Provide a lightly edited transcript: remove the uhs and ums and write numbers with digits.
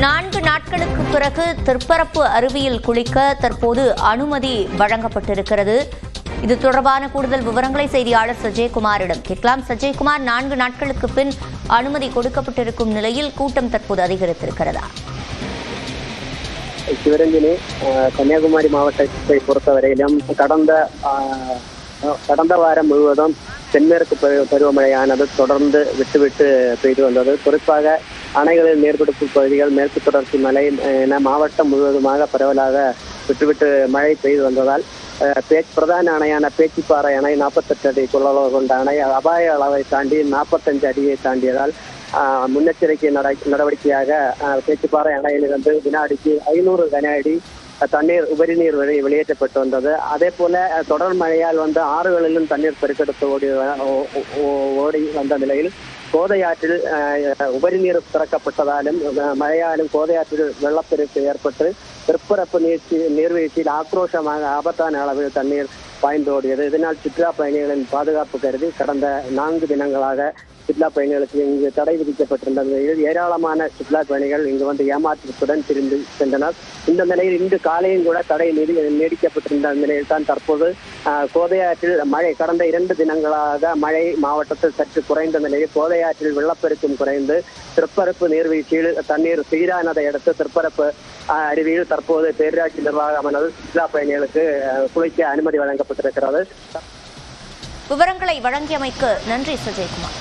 4 நாட்களுக்கு பிறகு திருப்பரப்பு அருவியில் குளிக்க தற்போது அனுமதி வழங்கப்பட்டிருக்கிறது. இது தொடர்பான கூடுதல் விவரங்களை செய்தியாளர் சஜயகுமாரிடம் கேட்கலாம். சஜயகுமார், 4 நாட்களுக்கு பின் அனுமதி கொடுக்கப்பட்டிருக்கும் நிலையில் கூட்டம் தற்போது அதிகரித்திருக்கிறதா? சிவரஞ்சனி, கன்னியாகுமரி மாவட்டத்தை பொறுத்தவரையிலும் கடந்த வாரம் முழுவதும் தென்மேற்கு பருவமழையானது தொடர்ந்து விட்டு பெய்து வந்தது. குறிப்பாக அணைகளில் நீர்பிடிப்பு பகுதிகள், மேற்கு தொடர்ச்சி மலை என மாவட்டம் முழுவதுமாக பரவலாக விட்டு மழை பெய்து வந்ததால் பிரதான அணையான பேச்சிப்பாறை அணை 48 அடி கொள்ளளவு கொண்ட அணை அபாய அளவை தாண்டி 45 அடியை தாண்டியதால் முன்னெச்சரிக்கை நடவடிக்கையாக பேச்சிப்பாறை அணையிலிருந்து வினாடிக்கு 500 கன அடி தண்ணீர் உபரி நீர் வெளியேற்றப்பட்டு வந்தது. அதே போல தொடர் மழையால் வந்து ஆறுகளிலும் தண்ணீர் பெருக்கெடுத்து ஓடி வந்த நிலையில் கோதை ஆற்றில் உபரி நீர் திறக்கப்பட்டதாலும் மழையாலும் கோதை ஆற்றில் வெள்ளப்பெருக்கு ஏற்பட்டு திருப்பரப்பு நீர்வீழ்ச்சியில் ஆக்ரோஷமாக ஆபத்தான அளவில் தண்ணீர் பாய்ந்து ஓடியது. இதனால் சுற்றுலா பயணிகளின் பாதுகாப்பு கருதி கடந்த 4 தினங்களாக சுற்றுலா பயணிகளுக்கு இங்கு தடை விதிக்கப்பட்டிருந்த நிலையில் ஏராளமான சுற்றுலா பயணிகள் இங்கு வந்து ஏமாற்றத்துடன் திரும்பி சென்றனர். இந்த நிலையில் இன்று காலையும் கூட தடை நீடிக்கப்பட்டிருந்த நிலையில் தான் தற்போது கோதையாற்றில் மழை கடந்த 2 தினங்களாக மழை மாவட்டத்தில் சற்று குறைந்த நிலையில் கோதையாற்றில் வெள்ளப்பெருக்கும் குறைந்து திருப்பரப்பு நீர்வீழ்ச்சியில் தண்ணீர் சீரானதை அடுத்து திருப்பரப்பு அருவியில் தற்போது பேரூராட்சி நிர்வாகமானது சுற்றுலா பயணிகளுக்கு குளிக்க அனுமதி வழங்கப்பட்டிருக்கிறது. விவரங்களை வழங்கியமைக்கு நன்றி சஜயகுமார்.